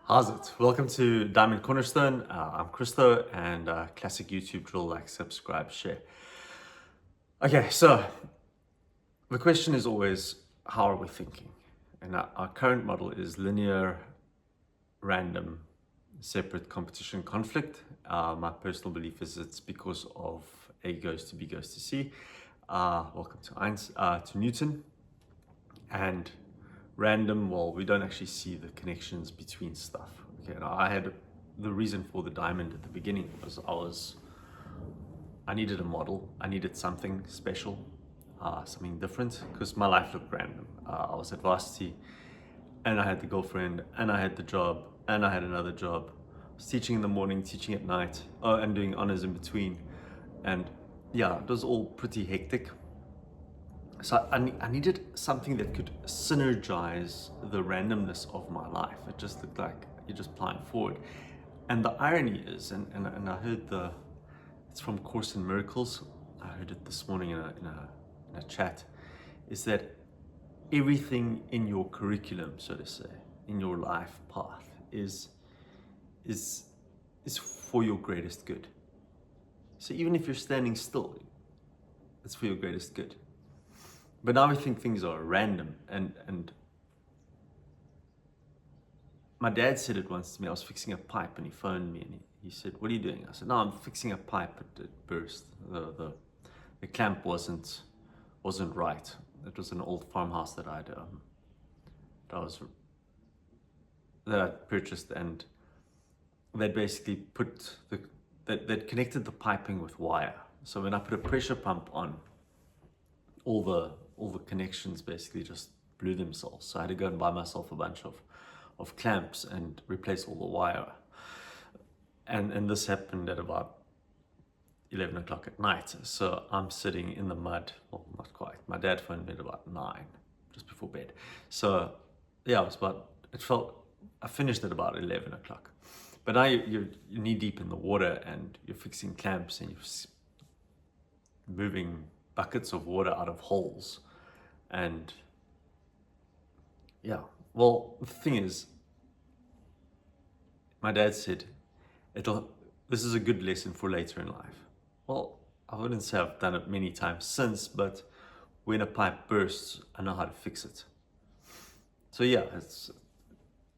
How's it? Welcome to Diamond Cornerstone. I'm Christo, and classic YouTube drill: like, subscribe, share. Okay, so the question is always, how are we thinking? And our current model is linear, random, separate, competition, conflict. My personal belief is it's because of A goes to B goes to C. Welcome to Newton. And random, well, we don't actually see the connections between stuff. Okay, now I had the reason for the diamond at the beginning was I needed a model, I needed something special, something different, because my life looked random. I was at varsity, and I had the girlfriend, and I had the job, and I had another job. I was teaching in the morning, teaching at night, and doing honors in between, and yeah, it was all pretty hectic. So I needed something that could synergize the randomness of my life. It just looked like you're just plowing forward. And the irony is, and I heard it's from Course in Miracles. I heard it this morning in a chat, is that everything in your curriculum, so to say, in your life path is for your greatest good. So even if you're standing still, it's for your greatest good. But now we think things are random, and my dad said it once to me. I was fixing a pipe, and he phoned me, and he said, "What are you doing?" I said, "No, I'm fixing a pipe. It burst. The clamp wasn't right. It was an old farmhouse that I'd purchased, and they'd basically they'd connected the piping with wire. So when I put a pressure pump on, all the connections basically just blew themselves. So I had to go and buy myself a bunch of clamps and replace all the wire. And this happened at about 11 o'clock at night. So I'm sitting in the mud. Well, not quite. My dad phoned me at about 9, just before bed. So yeah, I finished at about 11 o'clock. But now you're knee deep in the water, and you're fixing clamps, and you're moving buckets of water out of holes. And yeah, well, the thing is, my dad said, this is a good lesson for later in life. Well, I wouldn't say I've done it many times since, but when a pipe bursts, I know how to fix it. So yeah,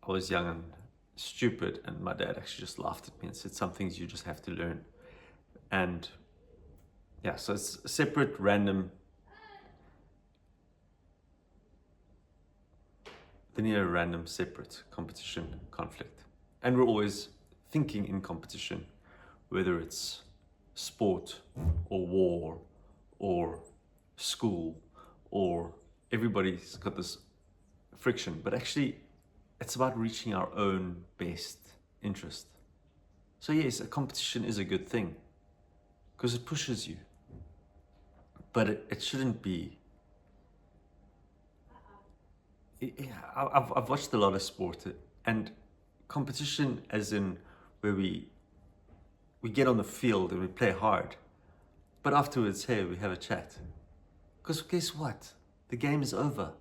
I was young and stupid, and my dad actually just laughed at me and said, some things you just have to learn. And yeah, so it's separate, random, linear, random, separate, competition, conflict. And we're always thinking in competition, whether it's sport or war or school, or everybody's got this friction. But actually, it's about reaching our own best interest. So yes, a competition is a good thing because it pushes you. But it shouldn't be. I've watched a lot of sport, and competition, as in where we get on the field and we play hard, but afterwards, hey, we have a chat. Because guess what? The game is over.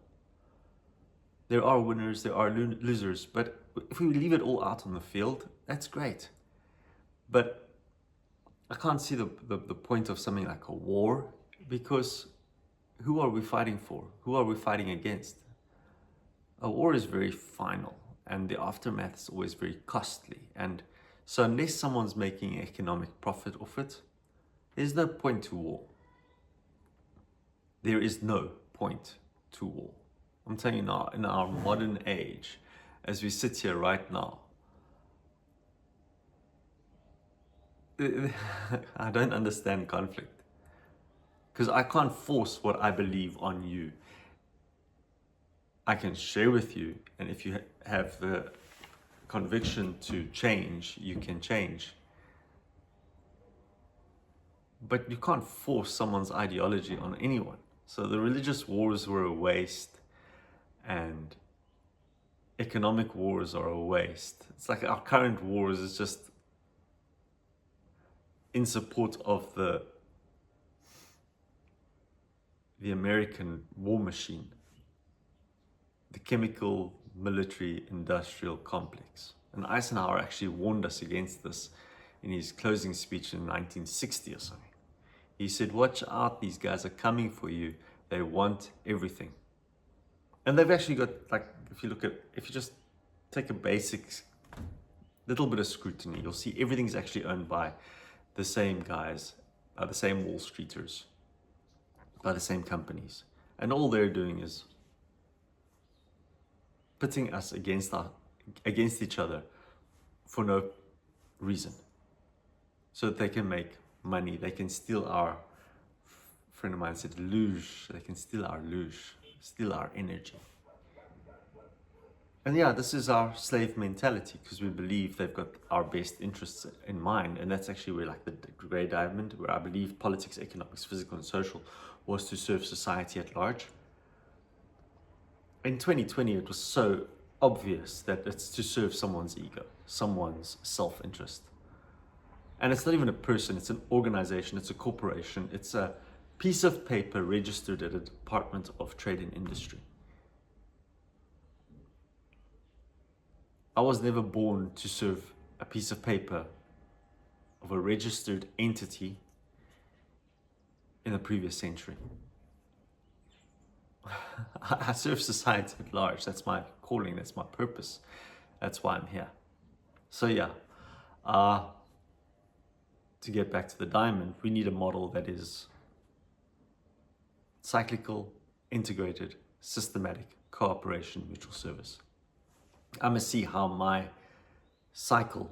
There are winners, there are losers, but if we leave it all out on the field, that's great. But I can't see the point of something like a war, because who are we fighting for? Who are we fighting against? A war is very final, and the aftermath is always very costly. And so unless someone's making economic profit off it, there's no point to war. There is no point to war. I'm telling you now, in our modern age, as we sit here right now, I don't understand conflict, because I can't force what I believe on you. I can share with you, and if you have the conviction to change, you can change. But you can't force someone's ideology on anyone. So the religious wars were a waste, and economic wars are a waste. It's like our current wars is just in support of the American war machine, the chemical, military, industrial complex. And Eisenhower actually warned us against this in his closing speech in 1960 or something. He said, watch out, these guys are coming for you. They want everything. And they've actually got, like, if you just take a basic little bit of scrutiny, you'll see everything's actually owned by the same guys, the same Wall Streeters, by the same companies. And all they're doing is pitting us against each other for no reason. So that they can make money. They can steal our, a friend of mine said, luge. They can steal our luge, steal our energy. And yeah, this is our slave mentality, because we believe they've got our best interests in mind. And that's actually where, like, the Grey Diamond, where I believe politics, economics, physical and social was to serve society at large. In 2020, it was so obvious that it's to serve someone's ego, someone's self-interest. And it's not even a person, it's an organization, it's a corporation, it's a piece of paper registered at a Department of Trade and Industry. I was never born to serve a piece of paper of a registered entity in the previous century. I serve society at large. That's my calling, that's my purpose. That's why I'm here. So yeah, to get back to the diamond, we need a model that is cyclical, integrated, systematic, cooperation, mutual service. I'm going to see how my cycle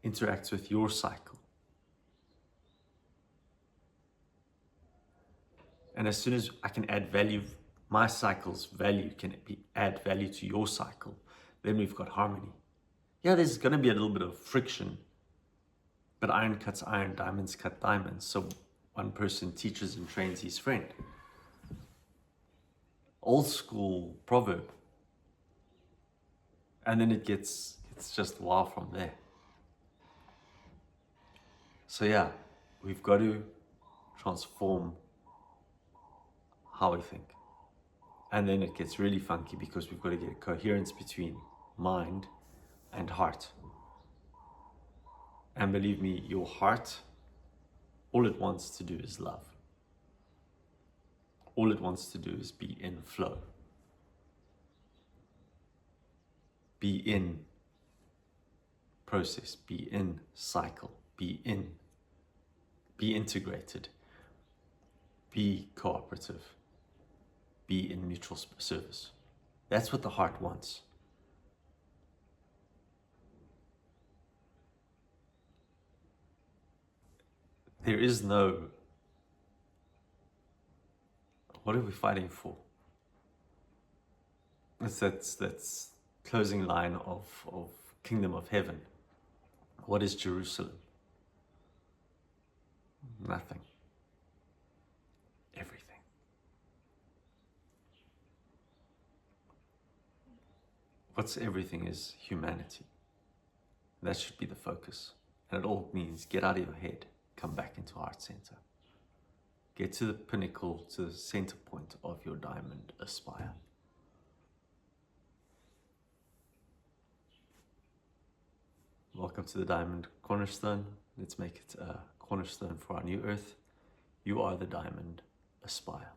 interacts with your cycle. And as soon as I can add value, my cycle's value can add value to your cycle, then we've got harmony. Yeah, there's going to be a little bit of friction, but iron cuts iron, diamonds cut diamonds. So one person teaches and trains his friend. Old school proverb. And then it's just wow from there. So yeah, we've got to transform how we think. And then it gets really funky, because we've got to get coherence between mind and heart. And believe me, your heart, all it wants to do is love. All it wants to do is be in flow. Be in process, be in cycle, be integrated, be cooperative, be in mutual service. That's what the heart wants. There is no, what are we fighting for? That's closing line of Kingdom of Heaven. What is Jerusalem? Nothing. Everything. What's everything is humanity. That should be the focus. And it all means get out of your head, come back into heart center. Get to the pinnacle, to the center point of your Diamond A-Spire. Welcome to the Diamond Cornerstone. Let's make it a cornerstone for our new earth. You are the Diamond A-Spire.